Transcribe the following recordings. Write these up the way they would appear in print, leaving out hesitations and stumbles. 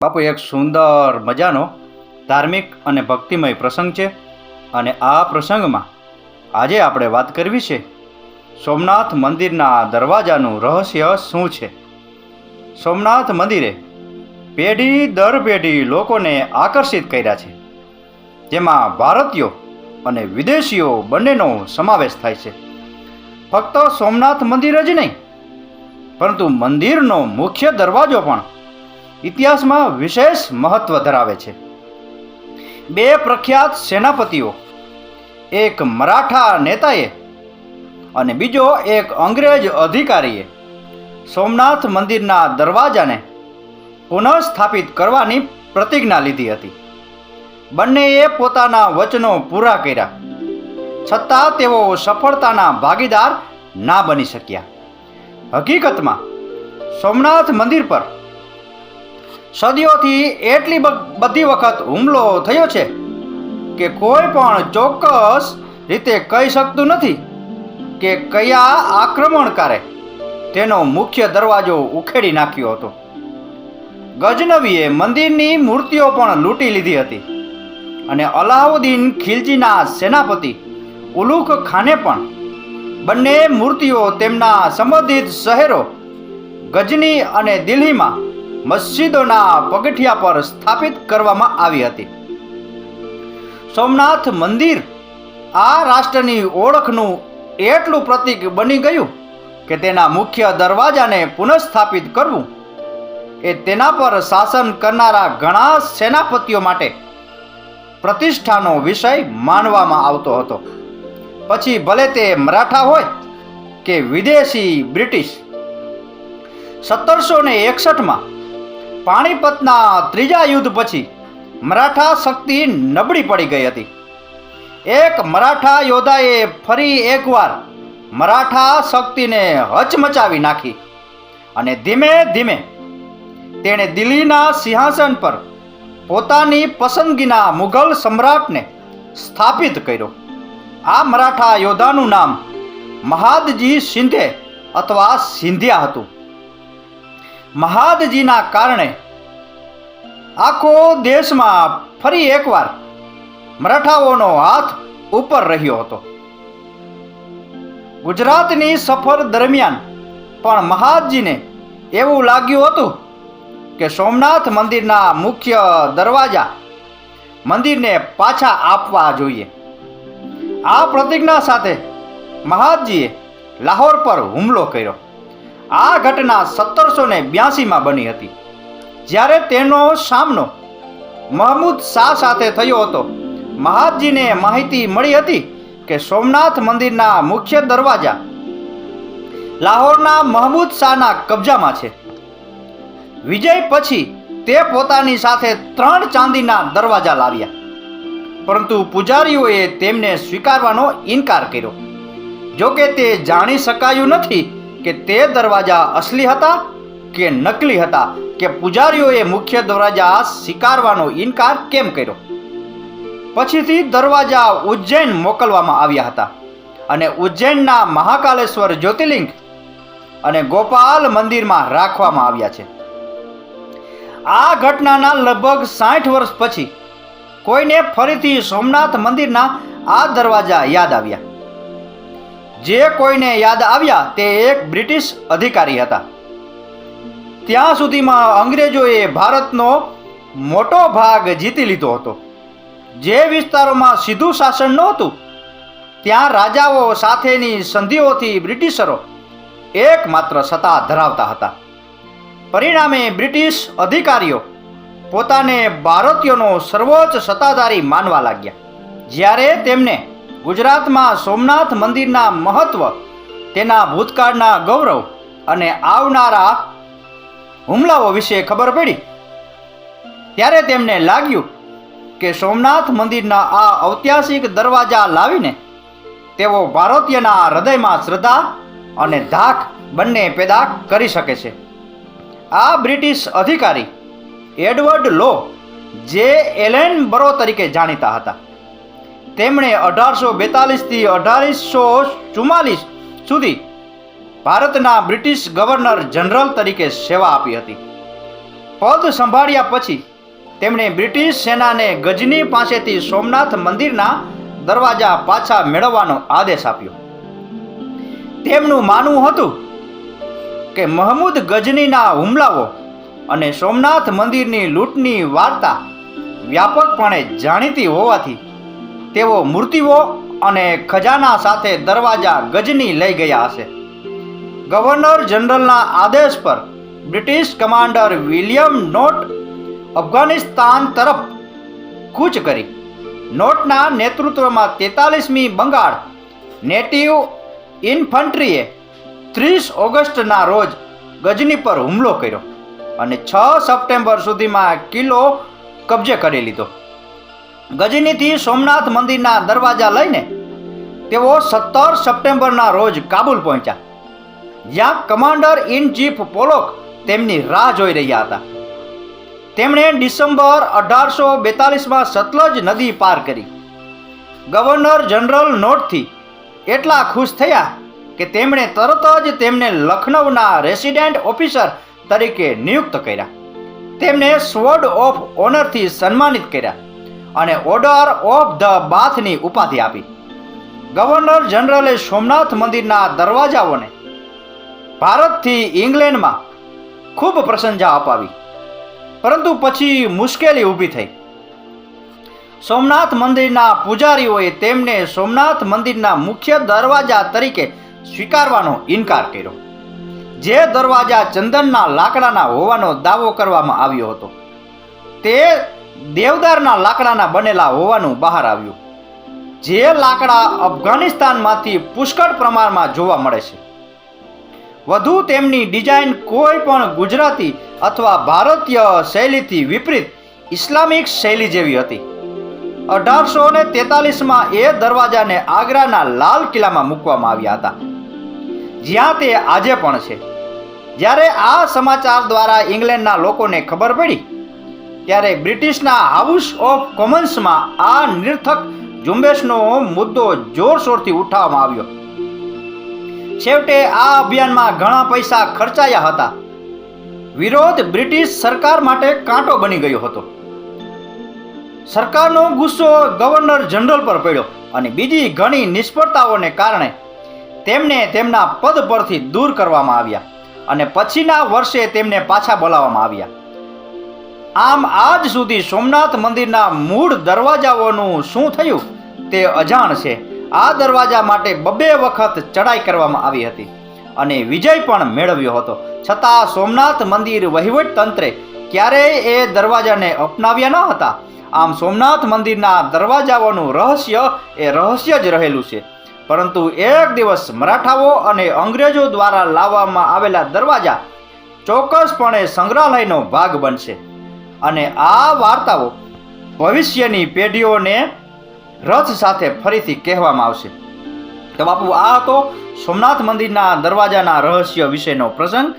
બાપુ એક સુંદર મજાનો ધાર્મિક અને ભક્તિમય પ્રસંગ છે અને આ પ્રસંગમાં આજે આપણે વાત કરવી છે સોમનાથ મંદિરના દરવાજાનું રહસ્ય શું છે. સોમનાથ મંદિરે પેઢી દર પેઢી લોકોને આકર્ષિત કર્યા છે, જેમાં ભારતીયો અને વિદેશીઓ બંનેનો સમાવેશ થાય છે. ફક્ત સોમનાથ મંદિર જ નહીં, પરંતુ મંદિરનો મુખ્ય દરવાજો પણ ઇતિહાસમાં વિશેષ મહત્વ ધરાવે છે. બે પ્રખ્યાત સેનાપતિઓ, એક મરાઠા નેતાએ અને બીજો એક અંગ્રેજ અધિકારીએ સોમનાથ મંદિરના દરવાજાને પુનઃસ્થાપિત કરવાની પ્રતિજ્ઞા લીધી હતી. બંનેએ પોતાના વચનો પૂરા કર્યા, છતાં તેઓ સફળતાના ભાગીદાર ના બની શક્યા. હકીકતમાં સોમનાથ મંદિર પર સદીઓથી એટલી બધી વખત હુમલો થયો છે કે કોઈ પણ ચોક્કસ રીતે કહી શકતું નથી કે કયા આક્રમણકારે તેનો મુખ્ય દરવાજો ઉખેડી નાખ્યો હતો. ગજનવીએ મંદિરની મૂર્તિઓ પણ લૂંટી લીધી હતી અને અલાઉદ્દીન ખિલજીના સેનાપતિ ઉલુઘ ખાને પણ બંને મૂર્તિઓ તેમના સંબંધિત શહેરો ગજની અને દિલ્હીમાં મસ્જિદોના પગથિયા પર સ્થાપિત કરવામાં આવી હતી. સોમનાથ મંદિર આ રાષ્ટ્રની ઓળખનું એટલું પ્રતીક બની ગયું કે તેના મુખ્ય દરવાજાને પુનઃસ્થાપિત કરવું એ તેના પર શાસન કરનારા ઘણા સેનાપતિઓ માટે પ્રતિષ્ઠાનો વિષય માનવામાં આવતો હતો. પછી ભલે તે મરાઠા હોય કે વિદેશી બ્રિટિશ. 1761માં પાણીપતના ત્રીજા યુદ્ધ પછી મરાઠા શક્તિ નબળી પડી ગઈ હતી. એક મરાઠા યોદ્ધાએ ફરી એકવાર મરાઠા શક્તિને હચમચાવી નાખી અને ધીમે ધીમે તેણે દિલ્હીના સિંહાસન પર પોતાની પસંદગીના મુઘલ સમ્રાટને સ્થાપિત કર્યો. આ મરાઠા યોદ્ધાનું નામ મહાદજી શિંદે અથવા સિંધિયા હતું. મહાદજીના કારણે આખો દેશમાં ફરી એકવાર મરાઠાઓનો હાથ ઉપર રહ્યો હતો. ગુજરાતની સફર દરમિયાન પણ મહાદજીને એવું લાગ્યું હતું કે સોમનાથ મંદિરના મુખ્ય દરવાજા મંદિરને પાછા આપવા જોઈએ. આ પ્રતિજ્ઞા સાથે મહાદજીએ લાહોર પર હુમલો કર્યો. આ ઘટના 1782માં બની હતી, જ્યારે તેનો સામનો મહમૂદ શાહ સાથે થયો હતો. મહાદજીને માહિતી મળી હતી કે સોમનાથ મંદિરના મુખ્ય દરવાજા લાહોરના મહમૂદ શાહના કબજામાં છે. વિજય પછી તે પોતાની સાથે 3 ચાંદીના દરવાજા લાવ્યા, પરંતુ પૂજારીઓએ તેમને સ્વીકારવાનો ઇનકાર કર્યો. જોકે તે જાણી શકાયું નથી કે તે દરવાજા અસલી હતા કે નકલી હતા, કે પૂજારીઓએ મુખ્ય દરવાજા સ્વીકારવાનો ઇનકાર કેમ કર્યો. પછીથી દરવાજા ઉજ્જૈન મોકલવામાં આવ્યા હતા અને ઉજ્જૈનના મહાકાલેશ્વર જ્યોતિર્લિંગ અને ગોપાલ મંદિરમાં રાખવામાં આવ્યા છે. આ ઘટનાના લગભગ 60 વર્ષ પછી કોઈને ફરીથી સોમનાથ મંદિરના આ દરવાજા યાદ આવ્યા. જે કોઈને યાદ આવ્યા તે એક બ્રિટિશ અધિકારી હતા. ત્યાં સુધીમાં અંગ્રેજોએ ભારતનો મોટો ભાગ જીતી લીધો હતો. જે વિસ્તારોમાં સીધું શાસન નહોતું, ત્યાં રાજાઓ સાથેની સંધિઓથી બ્રિટિશરો એકમાત્ર સત્તા ધરાવતા હતા. પરિણામે બ્રિટિશ અધિકારીઓ પોતાને ભારતીયોનો સર્વોચ્ચ સત્તાધારી માનવા લાગ્યા. જ્યારે તેમને ગુજરાતમાં સોમનાથ મંદિરના મહત્વ, તેના ભૂતકાળના ગૌરવ અને આવનારા હુમલાઓ વિશે ખબર પડી, ત્યારે તેમને લાગ્યું કે સોમનાથ મંદિરના આ ઐતિહાસિક દરવાજા લાવીને તેઓ ભારતીયના હૃદયમાં શ્રદ્ધા અને ધાક બંને પેદા કરી શકે છે. આ બ્રિટિશ અધિકારી એડવર્ડ લો, જે એલેનબરો તરીકે જાણીતા હતા, તેમણે 1842થી 1844 સુધી ભારતના બ્રિટિશ ગવર્નર જનરલ તરીકે સેવા આપી હતી. પદ સંભાળ્યા પછી તેમણે બ્રિટિશ સેનાને ગજની પાસેથી સોમનાથ મંદિરના દરવાજા પાછા મેળવવાનો આદેશ આપ્યો. તેમનું માનવું હતું કે મહમૂદ ગજનીના હુમલાઓ અને સોમનાથ મંદિરની લૂંટની વાર્તા વ્યાપકપણે જાણીતી હોવાથી તેઓ મૂર્તિઓ અને ખજાના સાથે દરવાજા ગજની લઈ ગયા હશે. ગવર્નર જનરલના આદેશ પર British commander William Nott Afghanistan તરફ કૂચ કરી નોટના નેતૃત્વમાં 43મી બંગાળ નેટિવ ઇન્ફન્ટ્રીએ 30 ઓગસ્ટના રોજ ગજની પર હુમલો કર્યો અને 6 સપ્ટેમ્બર સુધીમાં કિલ્લો કબજે કરી લીધો. ગજનીથી સોમનાથ મંદિરના દરવાજા લઈને તેઓ 17 સપ્ટેમ્બરના રોજ કાબુલ પહોંચ્યા, જ્યાં કમાન્ડર ઇન ચીફ પોલોક તેમની રાહ જોઈ રહ્યા હતા. તેમણે ડિસેમ્બર 1842માં સતલજ નદી પાર કરી. ગવર્નર જનરલ નોટથી એટલા ખુશ થયા કે તેમણે તરત જ તેમને લખનૌના રેસિડેન્ટ ઓફિસર તરીકે નિયુક્ત કર્યા. તેમને સ્વોર્ડ ઓફ ઓનરથી સન્માનિત કર્યા અને ઓર્ડર ઓફ ધ બાથની ઉપાધિ આપી. ગવર્નર જનરલે સોમનાથ મંદિરના દરવાજાઓને ભારતથી ઇંગ્લેન્ડમાં ખૂબ પ્રશંસા અપાવી, પરંતુ પછી મુશ્કેલી ઊભી થઈ. સોમનાથ મંદિરના પૂજારીઓએ તેમને સોમનાથ મંદિરના મુખ્ય દરવાજા તરીકે સ્વીકારવાનો ઇનકાર કર્યો, જે દરવાજા ચંદનના લાકડાના હોવાનો દાવો કરવામાં આવ્યો હતો. તે દેવદારના લાકડાના બનેલા હોવાનું બહાર આવ્યું, જે લાકડા અફઘાનિસ્તાનમાંથી પુષ્કળ પ્રમાણમાં જોવા મળે છે. વધુ તેમની ડિઝાઇન કોઈ પણ ગુજરાતી અથવા ભારતીય શૈલીથી વિપરીત ઇસ્લામિક શૈલી જેવી હતી. 1843માં એ દરવાજાને આગ્રાના લાલ કિલ્લામાં મૂકવામાં આવ્યા હતા, જ્યાં તે આજે પણ છે. જ્યારે આ સમાચાર દ્વારા ઇંગ્લેન્ડના લોકોને ખબર પડી, ત્યારે બ્રિટિશના હાઉસ ઓફ કોમન્સમાં આ નિરર્થક ઝુંબેશનો મુદ્દો જોરશોરથી ઉઠાવવામાં આવ્યો. છેવટે આ અભિયાનમાં ઘણા પૈસા ખર્ચાયા હતા. વિરોધ બ્રિટિશ સરકાર માટે કાંટો બની ગયો હતો. સરકારનો ગુસ્સો ગવર્નર જનરલ પર પડ્યો અને બીજી ઘણી નિષ્ફળતાઓને કારણે તેમને તેમના પદ પરથી દૂર કરવામાં આવ્યા અને પછીના વર્ષે તેમને પાછા બોલાવવામાં આવ્યા. આમ આજ સુધી સોમનાથ મંદિરના મૂળ દરવાજાઓનું શું થયું તે અજાણ છે. આ દરવાજા માટે 2 વખત ચડાઈ કરવામાં આવી હતી અને વિજય પણ મેળવ્યો હતો. છતાં સોમનાથ મંદિર વહીવટ તંત્રે ક્યારેય એ દરવાજાને અપનાવ્યા ન હતા. આમ સોમનાથ મંદિરના દરવાજાઓનું રહસ્ય એ રહસ્ય જ રહેલું છે. પરંતુ એક દિવસ મરાઠાઓ અને અંગ્રેજો દ્વારા લાવવામાં આવેલા દરવાજા ચોક્કસપણે સંગ્રહાલયનો ભાગ બનશે અને આ વાર્તાઓ ભવિષ્યની પેઢીઓને રથ સાથે ફરીથી કહેવામાં આવશે. તો બાપુ, આ હતો સોમનાથ મંદિરના દરવાજાના રહસ્ય વિશેનો પ્રસંગ.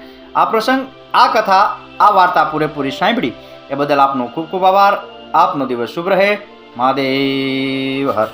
આ કથા, આ વાર્તા પૂરેપૂરી સાંભળી એ બદલ આપનો ખૂબ ખૂબ આભાર. આપનો દિવસ શુભ રહે. મહાદેવ હર.